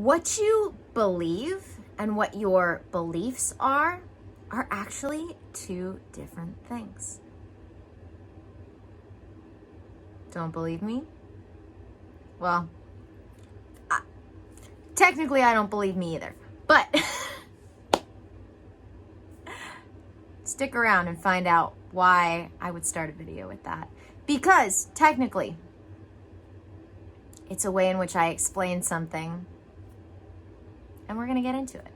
What you believe and what your beliefs are actually two different things. Don't believe me? Well, technically I don't believe me either, but stick around and find out why I would start a video with that. Because technically, it's a way in which I explain something, and we're gonna get into it.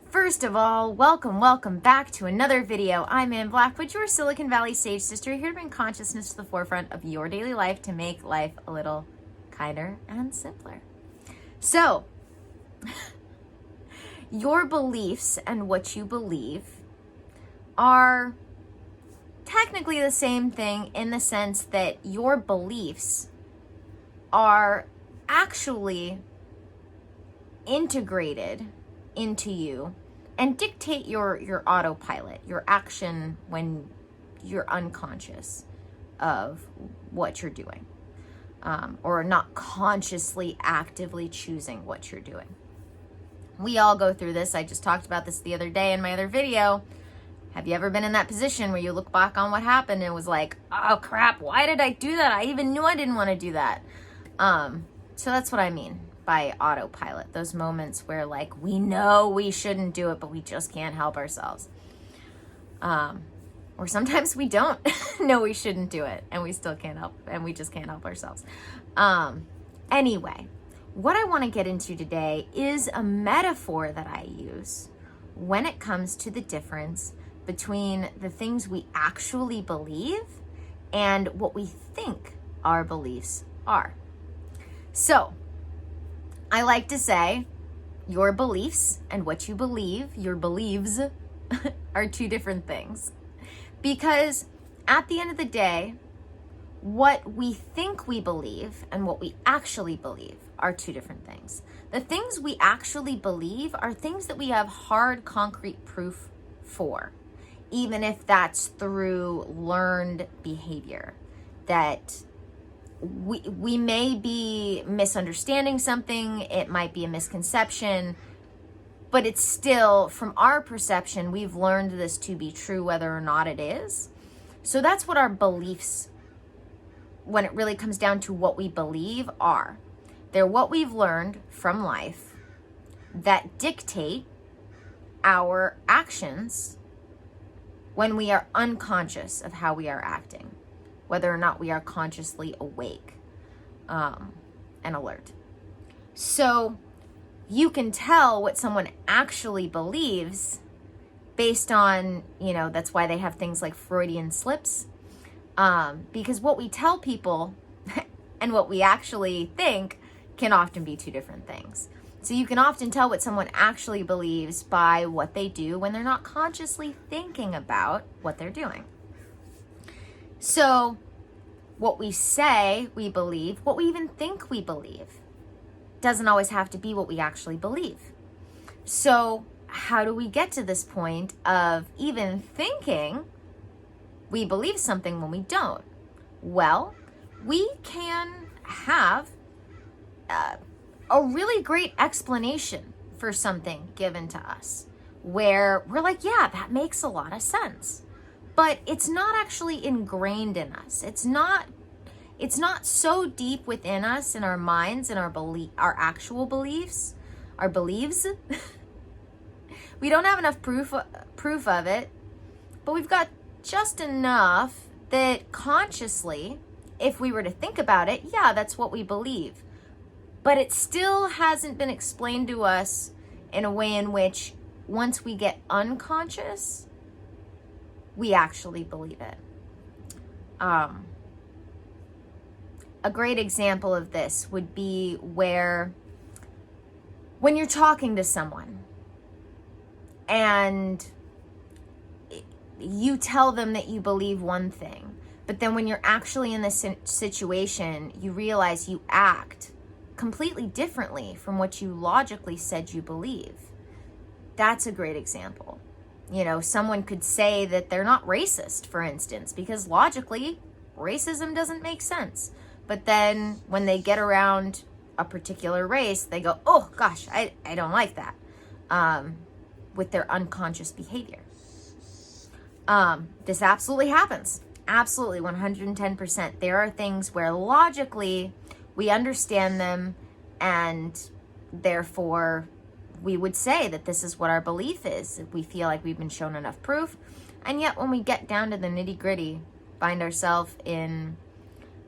First of all, welcome back to another video. I'm Ann Blackwood, your Silicon Valley Sage Sister, here to bring consciousness to the forefront of your daily life to make life a little kinder and simpler. So, your beliefs and what you believe are technically the same thing in the sense that your beliefs are actually integrated into you and dictate your autopilot, your action when you're unconscious of what you're doing, or not consciously actively choosing what you're doing. We all go through this. I just talked about this the other day in my other video. Have you ever been in that position where you look back on what happened and it was like, oh crap, why did I do that? I even knew I didn't want to do that. So that's what I mean by autopilot. Those moments where like we know we shouldn't do it, but we just can't help ourselves. Or sometimes we don't know we shouldn't do it and we still can't help, and we just can't help ourselves. Anyway, what I want to get into today is a metaphor that I use when it comes to the difference between the things we actually believe and what we think our beliefs are. So, I like to say your beliefs and what you believe, your beliefs, are two different things. Because at the end of the day, what we think we believe and what we actually believe are two different things. The things we actually believe are things that we have hard, concrete proof for, even if that's through learned behavior. That we may be misunderstanding something, it might be a misconception, but it's still, from our perception, we've learned this to be true whether or not it is. So that's what our beliefs, when it really comes down to what we believe, are. They're what we've learned from life that dictate our actions when we are unconscious of how we are acting, whether or not we are consciously awake and alert. So you can tell what someone actually believes based on, that's why they have things like Freudian slips, because what we tell people and what we actually think can often be two different things. So you can often tell what someone actually believes by what they do when they're not consciously thinking about what they're doing. So what we say we believe, what we even think we believe, doesn't always have to be what we actually believe. So how do we get to this point of even thinking we believe something when we don't? Well, we can have a really great explanation for something given to us where we're like, yeah, that makes a lot of sense. But it's not actually ingrained in us. It's not so deep within us, in our minds, and our actual beliefs, our beliefs. We don't have enough proof of it, but we've got just enough that consciously, if we were to think about it, yeah, that's what we believe. But it still hasn't been explained to us in a way in which once we get unconscious, we actually believe it. A great example of this would be when you're talking to someone and you tell them that you believe one thing, but then when you're actually in this situation, you realize you act completely differently from what you logically said you believe. That's a great example. Someone could say that they're not racist, for instance, because logically racism doesn't make sense. But then when they get around a particular race, they go, oh gosh, I don't like that, with their unconscious behavior. This absolutely happens. Absolutely, 110%. There are things where logically we understand them, and therefore we would say that this is what our belief is. We feel like we've been shown enough proof. And yet when we get down to the nitty-gritty, find ourselves in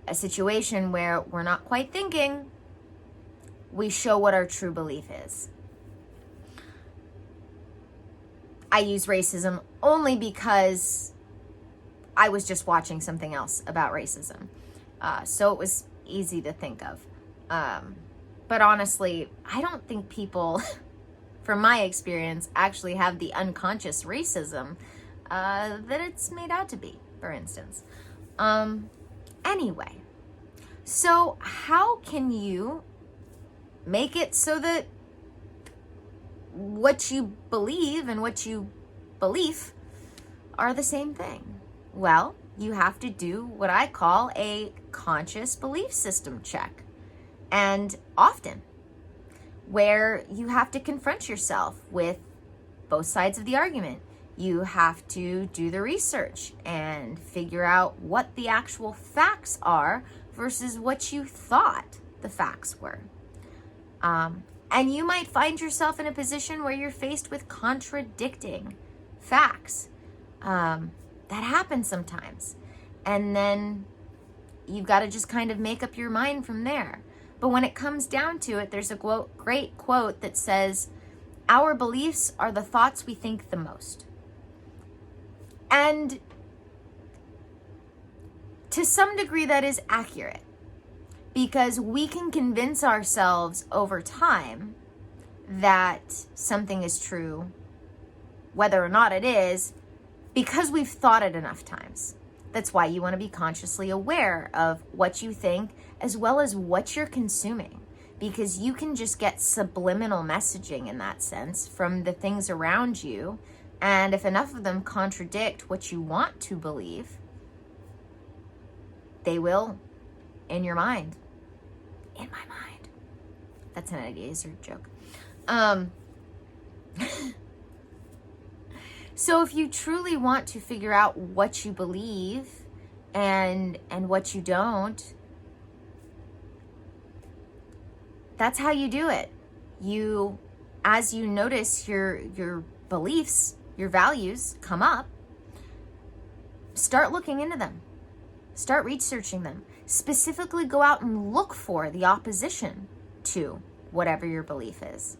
a situation where we're not quite thinking, we show what our true belief is. I use racism only because I was just watching something else about racism. So it was easy to think of. But honestly, I don't think people, from my experience, actually have the unconscious racism that it's made out to be, for instance. Anyway, so how can you make it so that what you believe and what you believe are the same thing? Well, you have to do what I call a conscious belief system check. And often, where you have to confront yourself with both sides of the argument. You have to do the research and figure out what the actual facts are versus what you thought the facts were. And you might find yourself in a position where you're faced with contradicting facts. That happens sometimes. And then you've got to just kind of make up your mind from there. But when it comes down to it, there's a great quote that says, "Our beliefs are the thoughts we think the most." And to some degree, that is accurate, because we can convince ourselves over time that something is true, whether or not it is, because we've thought it enough times. That's why you want to be consciously aware of what you think as well as what you're consuming, because you can just get subliminal messaging in that sense from the things around you. And if enough of them contradict what you want to believe, they will in your mind. In my mind. That's an idea or joke. So if you truly want to figure out what you believe and what you don't, that's how you do it. As you notice your beliefs, your values come up, start looking into them. Start researching them. Specifically go out and look for the opposition to whatever your belief is.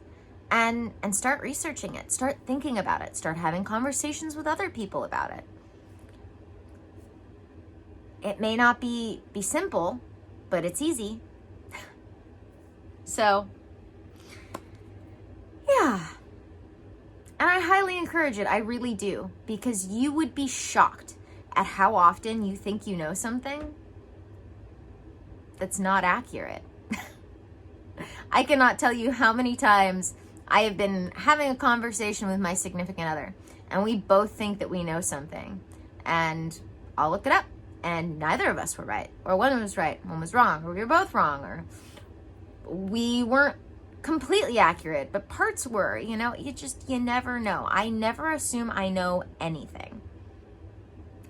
And start researching it. Start thinking about it. Start having conversations with other people about it. It may not be simple, but it's easy. So, yeah. And I highly encourage it. I really do. Because you would be shocked at how often you think you know something that's not accurate. I cannot tell you how many times I have been having a conversation with my significant other, and we both think that we know something. And I'll look it up, and neither of us were right. Or one was right, one was wrong, or we were both wrong, or we weren't completely accurate, but parts were, you never know. I never assume I know anything.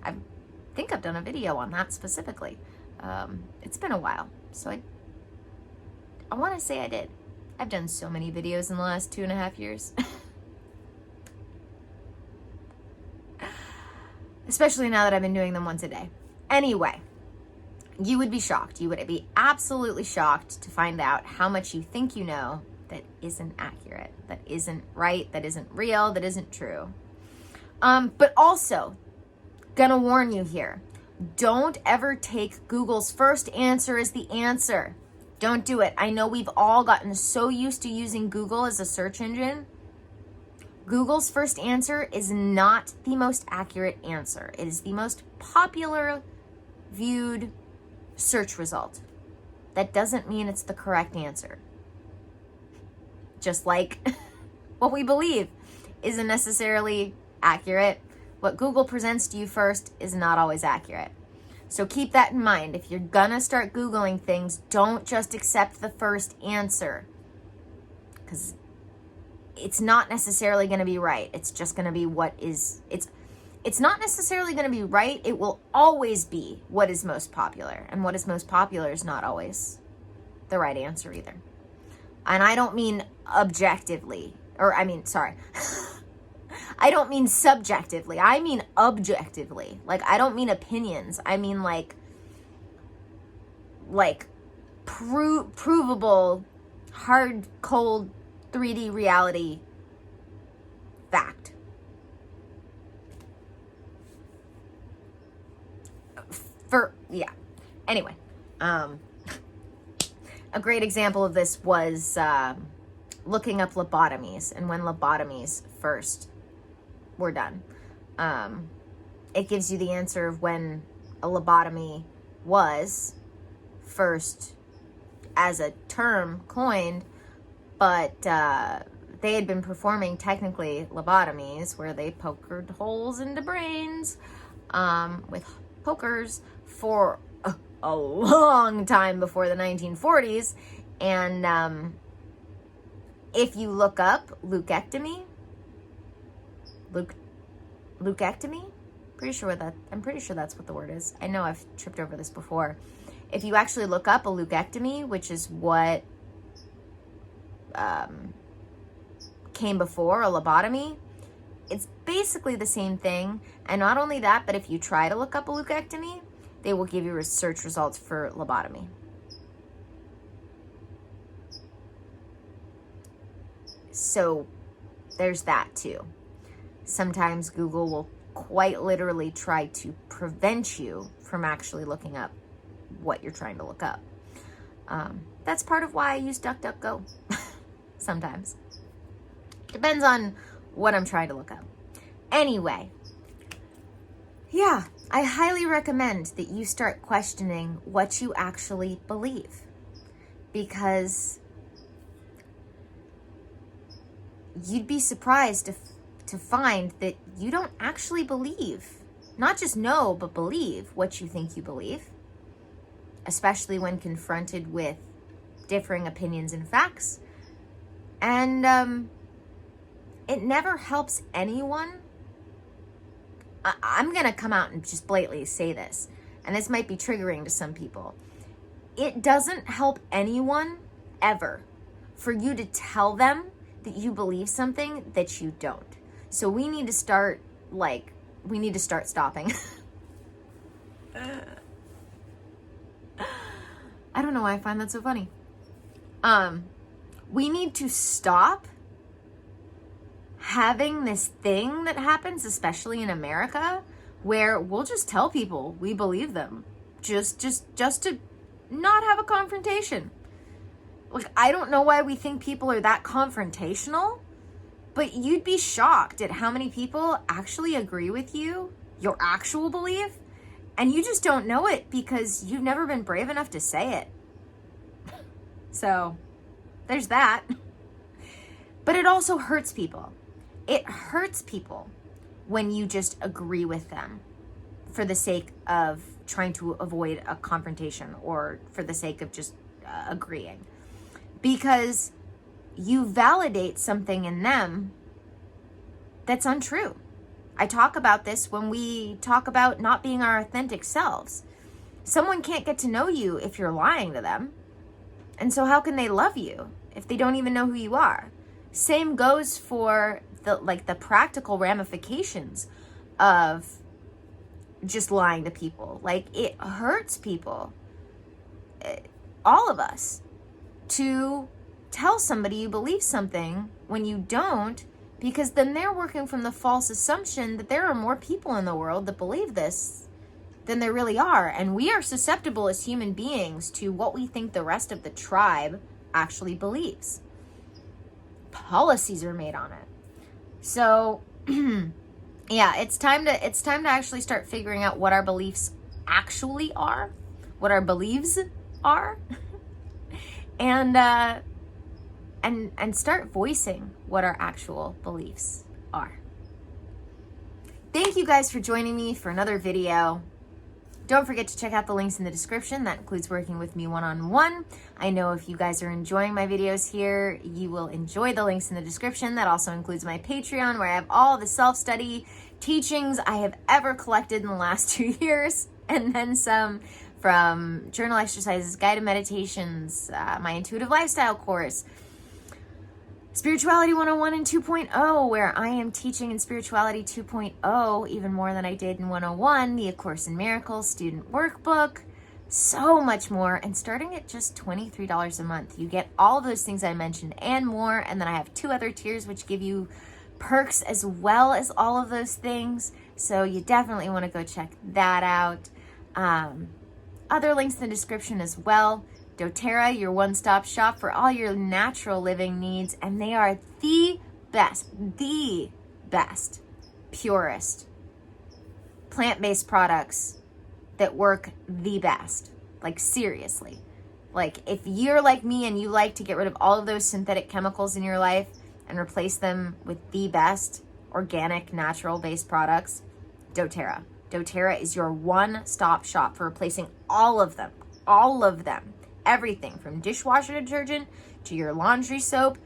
I think I've done a video on that specifically. It's been a while, so I want to say I did. I've done so many videos in the last 2.5 years. Especially now that I've been doing them once a day. Anyway, you would be shocked. You would be absolutely shocked to find out how much you think you know that isn't accurate, that isn't right, that isn't real, that isn't true. But also, gonna warn you here, don't ever take Google's first answer as the answer. Don't do it. I know we've all gotten so used to using Google as a search engine. Google's first answer is not the most accurate answer. It is the most popular viewed search result. That doesn't mean it's the correct answer. Just like what we believe isn't necessarily accurate. What Google presents to you first is not always accurate. So keep that in mind. If you're gonna start Googling things, don't just accept the first answer, because it's not necessarily going to be right. It's just going to be what is, it's not necessarily going to be right. It will always be what is most popular. And what is most popular is not always the right answer either. And I don't mean objectively, I don't mean subjectively. I mean objectively. Like, I don't mean opinions. I mean like provable, hard, cold, 3D reality fact. Anyway, a great example of this was looking up lobotomies, and when lobotomies first were done. It gives you the answer of when a lobotomy was first as a term coined, but they had been performing technically lobotomies where they poked holes into brains with pokers for a long time before the 1940s. And if you look up leukectomy, I'm pretty sure that's what the word is. I know I've tripped over this before. If you actually look up a leukectomy, which is what came before a lobotomy, it's basically the same thing. And not only that, but if you try to look up a leukectomy, they will give you search results for lobotomy. So there's that too. Sometimes Google will quite literally try to prevent you from actually looking up what you're trying to look up. That's part of why I use DuckDuckGo. Sometimes. Depends on what I'm trying to look up. Anyway, yeah, I highly recommend that you start questioning what you actually believe. Because you'd be surprised to find that you don't actually believe, not just know, but believe what you think you believe, especially when confronted with differing opinions and facts. And it never helps anyone. I'm going to come out and just blatantly say this, and this might be triggering to some people. It doesn't help anyone ever for you to tell them that you believe something that you don't. So we need to start stopping. I don't know why I find that so funny. We need to stop having this thing that happens, especially in America, where we'll just tell people we believe them just to not have a confrontation. Like, I don't know why we think people are that confrontational, but you'd be shocked at how many people actually agree with you, your actual belief, and you just don't know it because you've never been brave enough to say it. So, there's that. But it also hurts people. It hurts people when you just agree with them for the sake of trying to avoid a confrontation or for the sake of just agreeing. Because you validate something in them that's untrue. I talk about this when we talk about not being our authentic selves. Someone can't get to know you if you're lying to them. And so how can they love you if they don't even know who you are? Same goes for the practical ramifications of just lying to people. Like, it hurts people, all of us, to tell somebody you believe something when you don't, because then they're working from the false assumption that there are more people in the world that believe this than there really are. And we are susceptible as human beings to what we think the rest of the tribe actually believes. Policies are made on it. So, yeah, it's time to actually start figuring out what our beliefs actually are, what our beliefs are, and start voicing what our actual beliefs are. Thank you guys for joining me for another video. Don't forget to check out the links in the description. That includes working with me one-on-one. I know if you guys are enjoying my videos here, you will enjoy the links in the description. That also includes my Patreon, where I have all the self-study teachings I have ever collected in the last 2 years, and then some, from journal exercises, guided meditations, my intuitive lifestyle course, Spirituality 101 and 2.0, where I am teaching in Spirituality 2.0 even more than I did in 101, the A Course in Miracles student workbook, so much more. And starting at just $23 a month, you get all of those things I mentioned and more. And then I have 2 other tiers which give you perks as well as all of those things. So you definitely want to go check that out. Other links in the description as well. dōTERRA, your one-stop shop for all your natural living needs, and they are the best, purest plant-based products that work the best. Like, seriously. Like, if you're like me and you like to get rid of all of those synthetic chemicals in your life and replace them with the best organic, natural-based products, dōTERRA. dōTERRA is your one-stop shop for replacing all of them. All of them. Everything from dishwasher detergent to your laundry soap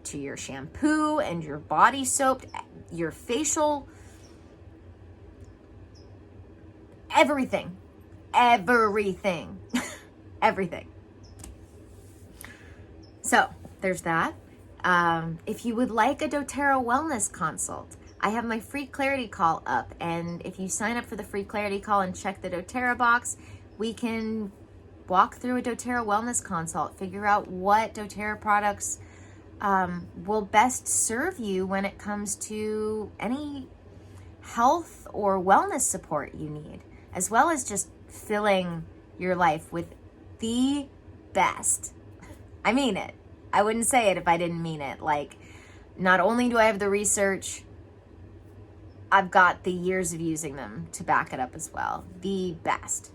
to your shampoo and your body soap, your facial, everything, everything. So there's that. If you would like a dōTERRA wellness consult, I have my free clarity call up, and if you sign up for the free clarity call and check the dōTERRA box, we can walk through a dōTERRA wellness consult, figure out what dōTERRA products will best serve you when it comes to any health or wellness support you need, as well as just filling your life with the best. I mean it. I wouldn't say it if I didn't mean it. Like, not only do I have the research, I've got the years of using them to back it up as well. The best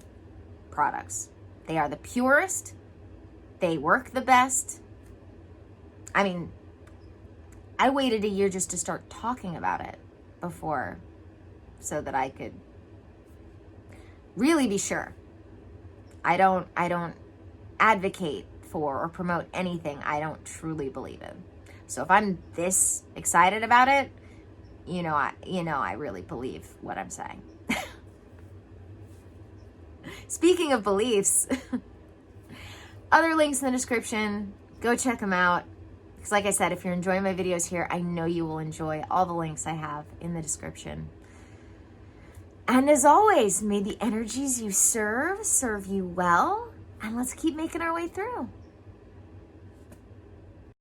products. They are the purest. They work the best. I mean, I waited a year just to start talking about it before, so that I could really be sure. I don't advocate for or promote anything I don't truly believe in. So if I'm this excited about it, I really believe what I'm saying. Speaking of beliefs, other links in the description, go check them out. Because like I said, if you're enjoying my videos here, I know you will enjoy all the links I have in the description. And as always, may the energies you serve you well, and let's keep making our way through.